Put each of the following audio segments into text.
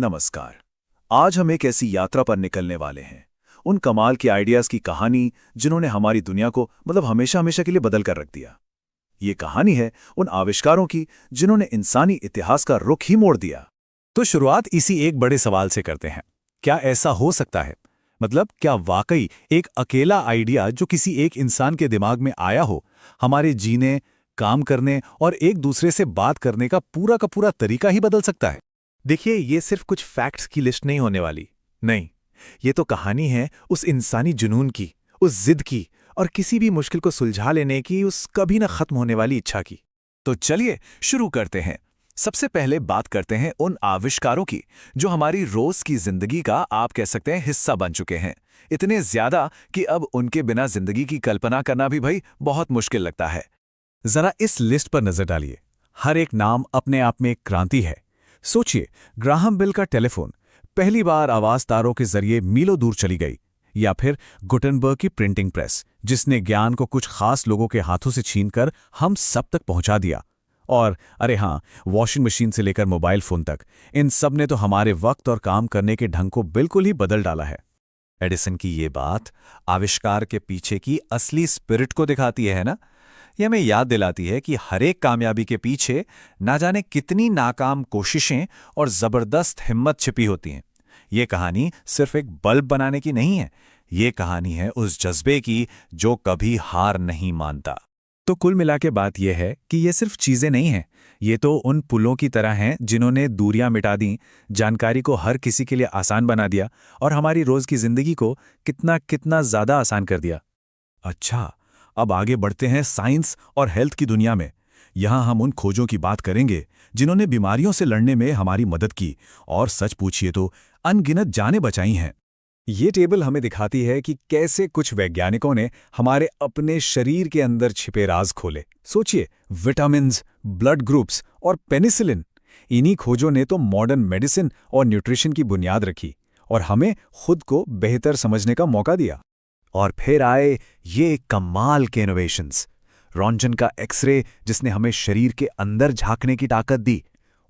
नमस्कार। आज हम एक ऐसी यात्रा पर निकलने वाले हैं, उन कमाल के आइडियाज की कहानी जिन्होंने हमारी दुनिया को हमेशा हमेशा के लिए बदल कर रख दिया। ये कहानी है उन आविष्कारों की जिन्होंने इंसानी इतिहास का रुख ही मोड़ दिया। तो शुरुआत इसी एक बड़े सवाल से करते हैं। क्या ऐसा हो सकता है? क्या वाकई एक अकेला आइडिया जो किसी एक इंसान के दिमाग में आया हो, हमारे जीने, काम करने और एक दूसरे से बात करने का पूरा तरीका ही बदल सकता है? देखिए, ये सिर्फ कुछ फैक्ट्स की लिस्ट नहीं होने वाली। नहीं, ये तो कहानी है उस इंसानी जुनून की, उस जिद की और किसी भी मुश्किल को सुलझा लेने की उस कभी न खत्म होने वाली इच्छा की। तो चलिए शुरू करते हैं। सबसे पहले बात करते हैं उन आविष्कारों की जो हमारी रोज की जिंदगी का आप कह सकते हैं हिस्सा बन चुके हैं। इतने ज्यादा कि अब उनके बिना जिंदगी की कल्पना करना भी भाई बहुत मुश्किल लगता है। जरा इस लिस्ट पर नजर डालिए। हर एक नाम अपने आप में एक क्रांति है। सोचिए, ग्राहम बेल का टेलीफोन पहली बार आवाज तारों के जरिए मीलों दूर चली गई, या फिर गुटेनबर्ग की प्रिंटिंग प्रेस जिसने ज्ञान को कुछ खास लोगों के हाथों से छीनकर हम सब तक पहुंचा दिया। और अरे हाँ, वॉशिंग मशीन से लेकर मोबाइल फोन तक, इन सब ने तो हमारे वक्त और काम करने के ढंग को बिल्कुल ही बदल डाला है। एडिसन की ये बात आविष्कार के पीछे की असली स्पिरिट को दिखाती है ना। ये हमें याद दिलाती है कि हर एक कामयाबी के पीछे ना जाने कितनी नाकाम कोशिशें और जबरदस्त हिम्मत छिपी होती हैं। ये कहानी सिर्फ एक बल्ब बनाने की नहीं है, ये कहानी है उस जज्बे की जो कभी हार नहीं मानता। तो कुल मिला के बात यह है कि ये सिर्फ चीजें नहीं हैं, ये तो उन पुलों की तरह हैं जिन्होंने दूरियां मिटा दी, जानकारी को हर किसी के लिए आसान बना दिया और हमारी रोज की जिंदगी को कितना कितना ज्यादा आसान कर दिया। अच्छा, अब आगे बढ़ते हैं साइंस और हेल्थ की दुनिया में। यहां हम उन खोजों की बात करेंगे जिन्होंने बीमारियों से लड़ने में हमारी मदद की और सच पूछिए तो अनगिनत जानें बचाई हैं। ये टेबल हमें दिखाती है कि कैसे कुछ वैज्ञानिकों ने हमारे अपने शरीर के अंदर छिपे राज खोले। सोचिए, विटामिन्स, ब्लड ग्रुप्स और पेनिसिलिन, इन्हीं खोजों ने तो मॉडर्न मेडिसिन और न्यूट्रिशन की बुनियाद रखी और हमें खुद को बेहतर समझने का मौका दिया। और फिर आए ये कमाल के इनोवेशंस। रोंटगन का एक्सरे जिसने हमें शरीर के अंदर झांकने की ताकत दी।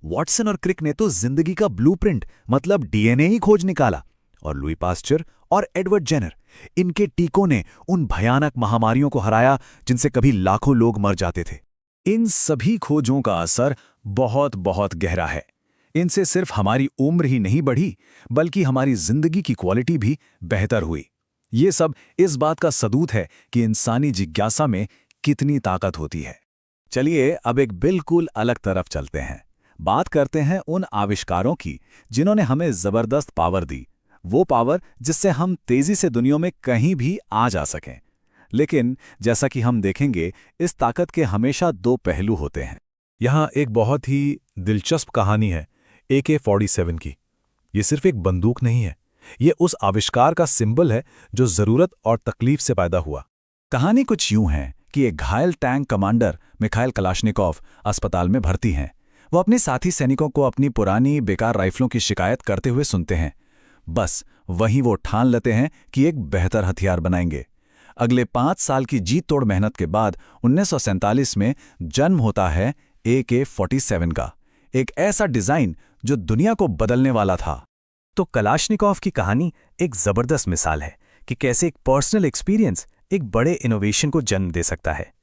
वॉटसन और क्रिक ने तो जिंदगी का ब्लूप्रिंट डीएनए ही खोज निकाला। और लुई पास्चर और एडवर्ड जेनर, इनके टीकों ने उन भयानक महामारियों को हराया जिनसे कभी लाखों लोग मर जाते थे। इन सभी खोजों का असर बहुत बहुत गहरा है। इनसे सिर्फ हमारी उम्र ही नहीं बढ़ी, बल्कि हमारी जिंदगी की क्वालिटी भी बेहतर हुई। ये सब इस बात का सबूत है कि इंसानी जिज्ञासा में कितनी ताकत होती है। चलिए अब एक बिल्कुल अलग तरफ चलते हैं। बात करते हैं उन आविष्कारों की जिन्होंने हमें जबरदस्त पावर दी, वो पावर जिससे हम तेजी से दुनिया में कहीं भी आ जा सकें। लेकिन जैसा कि हम देखेंगे, इस ताकत के हमेशा दो पहलू होते हैं। यहाँ एक बहुत ही दिलचस्प कहानी है AK-47 की। ये सिर्फ एक बंदूक नहीं है, ये उस आविष्कार का सिंबल है जो जरूरत और तकलीफ से पैदा हुआ। कहानी कुछ यूं है कि एक घायल टैंक कमांडर मिखाइल कलाश्निकोव अस्पताल में भर्ती हैं। वो अपने साथी सैनिकों को अपनी पुरानी बेकार राइफलों की शिकायत करते हुए सुनते हैं। बस वहीं वो ठान लेते हैं कि एक बेहतर हथियार बनाएंगे। अगले 5 साल की जीत तोड़ मेहनत के बाद 1947 में जन्म होता है AK-47 का, एक ऐसा डिजाइन जो दुनिया को बदलने वाला था। तो कलाश्निकोव की कहानी एक जबरदस्त मिसाल है कि कैसे एक पर्सनल एक्सपीरियंस एक बड़े इनोवेशन को जन्म दे सकता है।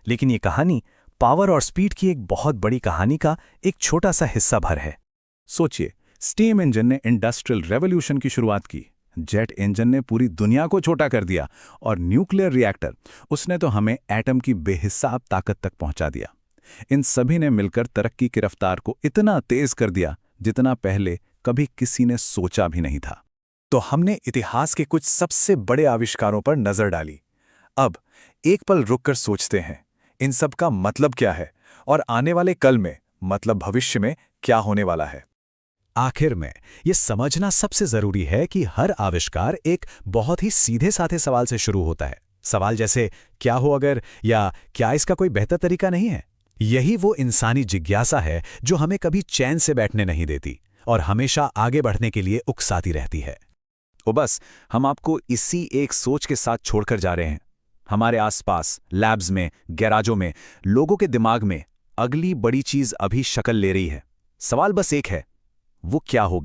लेकिन ये कहानी पावर और स्पीड की एक बहुत बड़ी कहानी का एक छोटा सा हिस्सा भर है। सोचिए, स्टीम इंजन ने इंडस्ट्रियल रेवोल्यूशन की शुरुआत की, जेट इंजन ने पूरी दुनिया को छोटा कर दिया और न्यूक्लियर रिएक्टर, उसने तो हमें एटम की बेहिसाब ताकत तक पहुंचा दिया। इन सभी ने मिलकर तरक्की की रफ्तार को इतना तेज कर दिया जितना पहले कभी किसी ने सोचा भी नहीं था। तो हमने इतिहास के कुछ सबसे बड़े आविष्कारों पर नजर डाली। अब एक पल रुककर सोचते हैं, इन सब का मतलब क्या है और आने वाले कल में, भविष्य में क्या होने वाला है। आखिर में यह समझना सबसे जरूरी है कि हर आविष्कार एक बहुत ही सीधे साधे सवाल से शुरू होता है। सवाल जैसे क्या हो अगर, या क्या इसका कोई बेहतर तरीका नहीं है। यही वो इंसानी जिज्ञासा है जो हमें कभी चैन से बैठने नहीं देती और हमेशा आगे बढ़ने के लिए उकसाती रहती है। तो बस हम आपको इसी एक सोच के साथ छोड़कर जा रहे हैं। हमारे आसपास, लैब्स में, गैराजों में, लोगों के दिमाग में अगली बड़ी चीज अभी शक्ल ले रही है। सवाल बस एक है, वो क्या होगी।